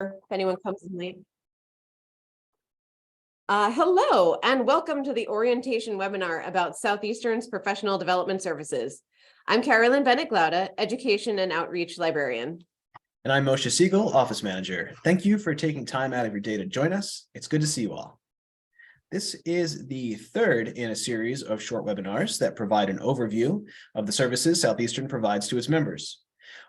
if anyone comes in late. Hello, and welcome to the orientation webinar about Southeastern's professional development services. I'm Carolyn Bennett Glauda, Education and Outreach Librarian. And I'm Moshe Siegel, Office Manager. Thank you for taking time out of your day to join us. It's good to see you all. This is the third in a series of short webinars that provide an overview of the services Southeastern provides to its members.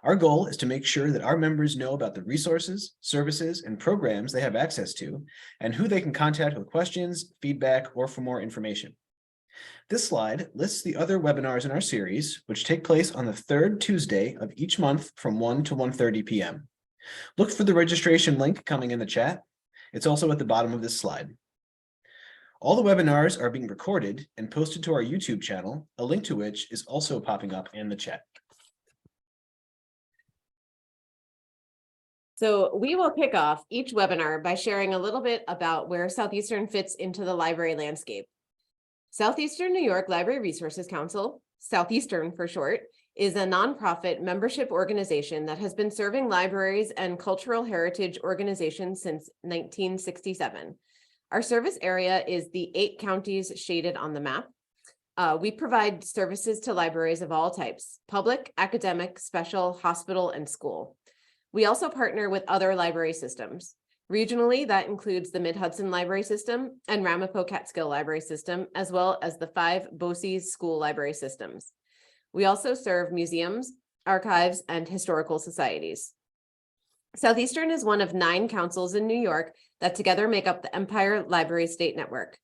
Our goal is to make sure that our members know about the resources, services, and programs they have access to, and who they can contact with questions, feedback, or for more information. This slide lists the other webinars in our series, which take place on the third Tuesday of each month from 1 to 1:30 p.m. Look for the registration link coming in the chat. It's also at the bottom of this slide. All the webinars are being recorded and posted to our YouTube channel, a link to which is also popping up in the chat. So we will kick off each webinar by sharing a little bit about where Southeastern fits into the library landscape. Southeastern New York Library Resources Council, Southeastern for short, is a nonprofit membership organization that has been serving libraries and cultural heritage organizations since 1967. Our service area is the 8 counties shaded on the map. We provide services to libraries of all types: public, academic, special, hospital, and school. We also partner with other library systems. Regionally, that includes the Mid-Hudson Library System and Ramapo Catskill Library System, as well as the 5 BOCES school library systems. We also serve museums, archives, and historical societies. Southeastern is one of 9 councils in New York that together make up the Empire Library State Network.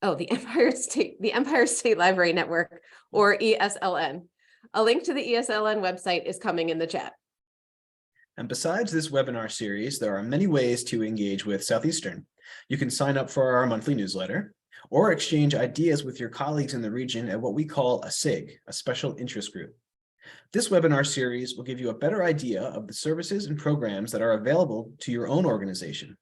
Oh, the Empire State Library Network, or ESLN. A link to the ESLN website is coming in the chat. And besides this webinar series, there are many ways to engage with Southeastern. You can sign up for our monthly newsletter or exchange ideas with your colleagues in the region at what we call a SIG, a special interest group. This webinar series will give you a better idea of the services and programs that are available to your own organization.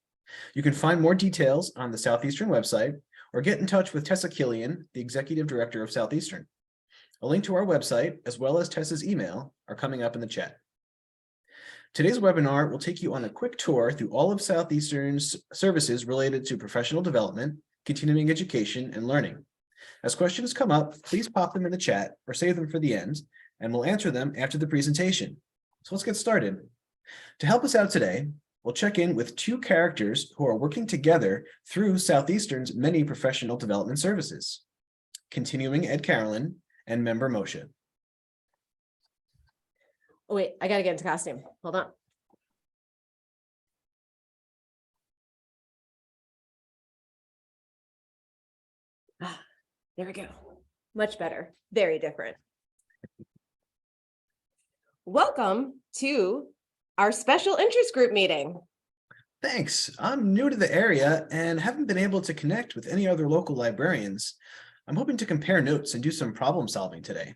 You can find more details on the Southeastern website or get in touch with Tessa Killian, the Executive Director of Southeastern. A link to our website, as well as Tessa's email, are coming up in the chat. Today's webinar will take you on a quick tour through all of Southeastern's services related to professional development, continuing education, and learning. As questions come up, please pop them in the chat or save them for the end, and we'll answer them after the presentation. So let's get started. To help us out today, we'll check in with 2 characters who are working together through Southeastern's many professional development services: continuing ed Carolyn and member Moshe. Oh, wait, I gotta get into costume. Hold on. There we go. Much better. Very different. Welcome to our special interest group meeting. Thanks. I'm new to the area and haven't been able to connect with any other local librarians. I'm hoping to compare notes and do some problem solving today.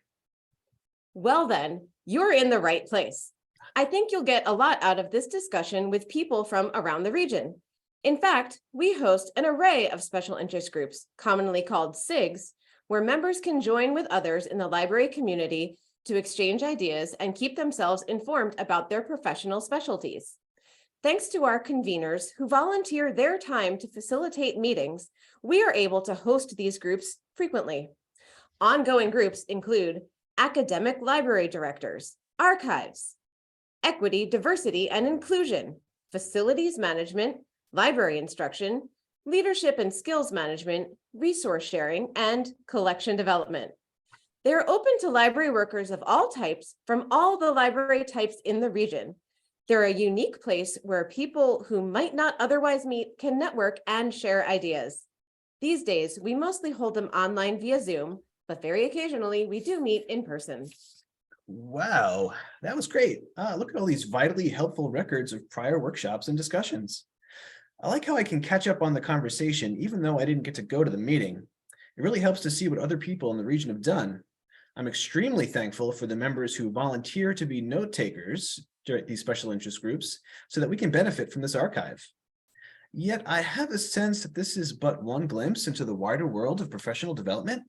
Well then, you're in the right place. I think you'll get a lot out of this discussion with people from around the region. In fact, we host an array of special interest groups, commonly called SIGS, where members can join with others in the library community to exchange ideas and keep themselves informed about their professional specialties. Thanks to our conveners who volunteer their time to facilitate meetings, we are able to host these groups frequently. Ongoing groups include academic library directors, archives, equity, diversity, and inclusion, facilities management, library instruction, leadership and skills management, resource sharing, and collection development. They're open to library workers of all types from all the library types in the region. They're a unique place where people who might not otherwise meet can network and share ideas. These days, we mostly hold them online via Zoom, but very occasionally we do meet in person. Wow, that was great. Look at all these vitally helpful records of prior workshops and discussions. I like how I can catch up on the conversation even though I didn't get to go to the meeting. It really helps to see what other people in the region have done. I'm extremely thankful for the members who volunteer to be note takers during these special interest groups so that we can benefit from this archive. Yet I have a sense that this is but one glimpse into the wider world of professional development.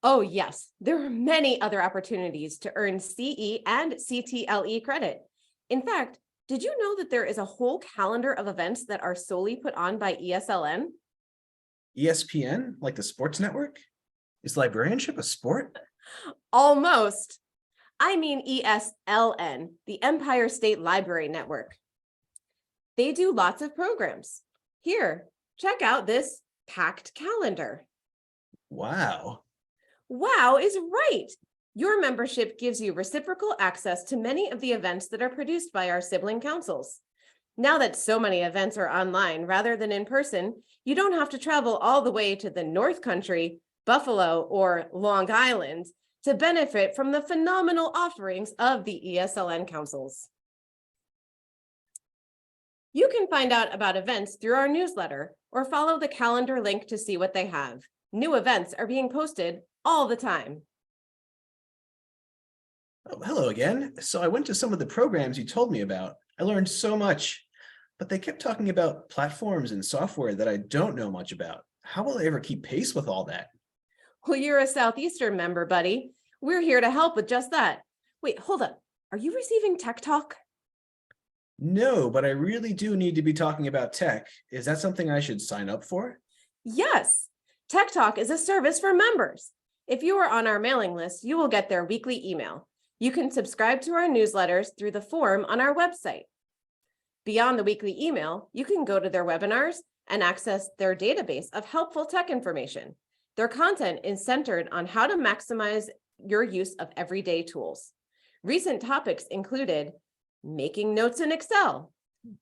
Oh yes, there are many other opportunities to earn CE and CTLE credit. In fact, Did you know that there is a whole calendar of events that are solely put on by ESLN? ESPN, like the sports network? Is librarianship a sport? Almost. I mean ESLN, the Empire State Library Network. They do lots of programs. Here, check out this packed calendar. Wow. Wow is right. Your membership gives you reciprocal access to many of the events that are produced by our sibling councils. Now that so many events are online rather than in person, you don't have to travel all the way to the North Country, Buffalo, or Long Island to benefit from the phenomenal offerings of the ESLN councils. You can find out about events through our newsletter or follow the calendar link to see what they have. New events are being posted all the time. Oh, hello again. So I went to some of the programs you told me about. I learned so much, but they kept talking about platforms and software that I don't know much about. How will I ever keep pace with all that? Well, you're a Southeastern member, buddy. We're here to help with just that. Wait, hold up. Are you receiving tech talk? No, but I really do need to be talking about tech. Is that something I should sign up for? Yes. Tech Talk is a service for members. If you are on our mailing list, you will get their weekly email. You can subscribe to our newsletters through the form on our website. Beyond the weekly email, you can go to their webinars and access their database of helpful tech information. Their content is centered on how to maximize your use of everyday tools. Recent topics included making notes in Excel,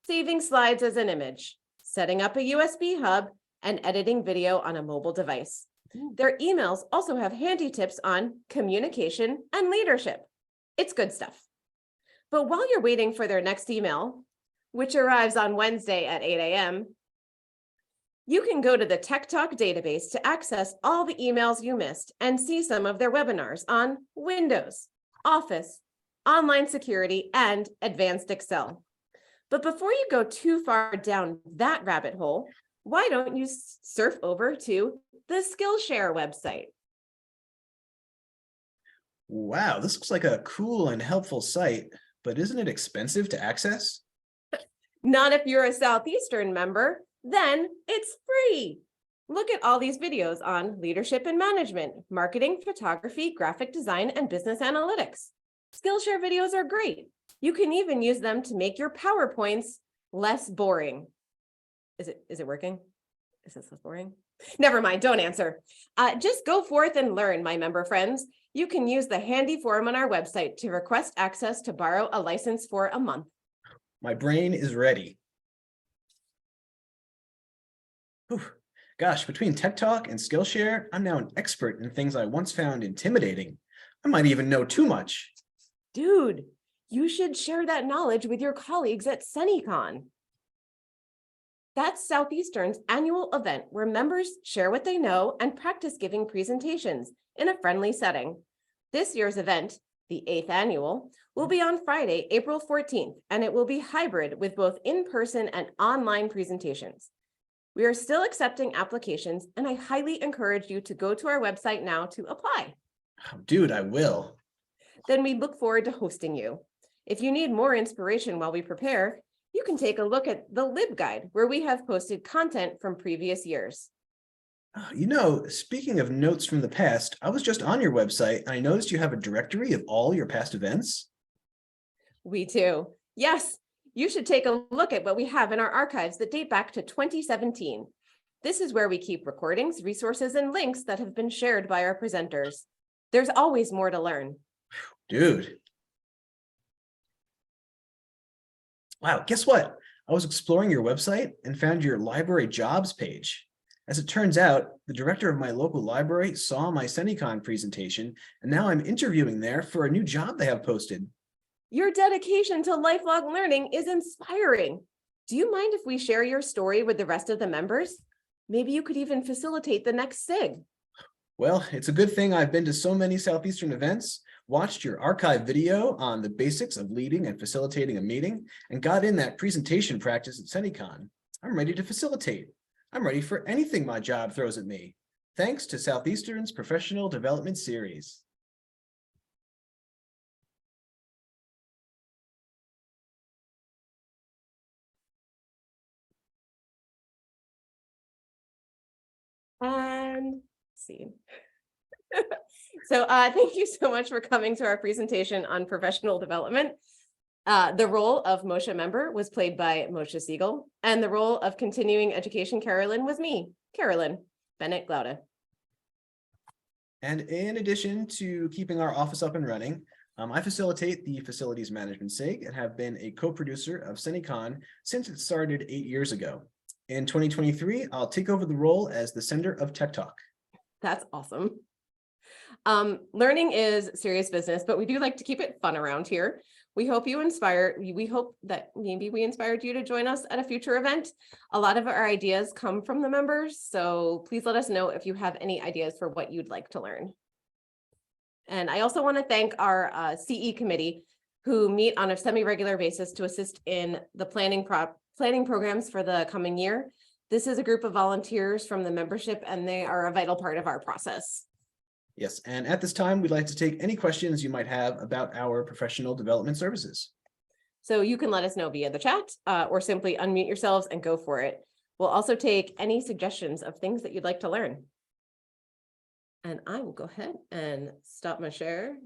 saving slides as an image, setting up a USB hub, and editing video on a mobile device. Their emails also have handy tips on communication and leadership. It's good stuff. But while you're waiting for their next email, which arrives on Wednesday at 8 a.m., you can go to the Tech Talk database to access all the emails you missed and see some of their webinars on Windows, Office, online security, and advanced Excel. But before you go too far down that rabbit hole, why don't you surf over to the Skillshare website? Wow, this looks like a cool and helpful site, but isn't it expensive to access? Not if you're a Southeastern member, then it's free. Look at all these videos on leadership and management, marketing, photography, graphic design, and business analytics. Skillshare videos are great. You can even use them to make your PowerPoints less boring. Is it working? Is this less boring? Never mind, don't answer. Just go forth and learn, my member friends. You can use the handy form on our website to request access to borrow a license for a month. My brain is ready. Whew. Gosh, between Tech Talk and Skillshare, I'm now an expert in things I once found intimidating. I might even know too much. Dude, you should share that knowledge with your colleagues at SENYCon. That's Southeastern's annual event where members share what they know and practice giving presentations in a friendly setting. This year's event, the 8th annual, will be on Friday, April 14th, and it will be hybrid with both in-person and online presentations. We are still accepting applications, and I highly encourage you to go to our website now to apply. Oh, dude, I will. Then we look forward to hosting you. If you need more inspiration while we prepare, you can take a look at the LibGuide, where we have posted content from previous years. You know, speaking of notes from the past, I was just on your website and I noticed you have a directory of all your past events. We too. Yes, you should take a look at what we have in our archives that date back to 2017. This is where we keep recordings, resources, and links that have been shared by our presenters. There's always more to learn. Dude. Wow, guess what? I was exploring your website and found your library jobs page. As it turns out, the director of my local library saw my SENYCon presentation, and now I'm interviewing there for a new job they have posted. Your dedication to lifelong learning is inspiring. Do you mind if we share your story with the rest of the members? Maybe you could even facilitate the next SIG. Well, it's a good thing I've been to so many Southeastern events, watched your archive video on the basics of leading and facilitating a meeting, and got in that presentation practice at SENYCon. I'm ready to facilitate. I'm ready for anything my job throws at me. Thanks to Southeastern's Professional Development Series. Scene. So thank you so much for coming to our presentation on professional development. The role of Moshe member was played by Moshe Siegel, and the role of continuing education Carolyn was me, Carolyn, Bennett Glauda. And in addition to keeping our office up and running, I facilitate the Facilities Management SIG and have been a co-producer of SENYCon since it started 8 years ago. In 2023, I'll take over the role as the sender of Tech Talk. That's awesome. Learning is serious business, but we do like to keep it fun around here. We hope that maybe we inspired you to join us at a future event. A lot of our ideas come from the members, so please let us know if you have any ideas for what you'd like to learn. And I also want to thank our CE committee, who meet on a semi-regular basis to assist in the planning programs for the coming year. This is a group of volunteers from the membership, and they are a vital part of our process. Yes, and at this time, we'd like to take any questions you might have about our professional development services. So you can let us know via the chat or simply unmute yourselves and go for it. We'll also take any suggestions of things that you'd like to learn. And I will go ahead and stop my share.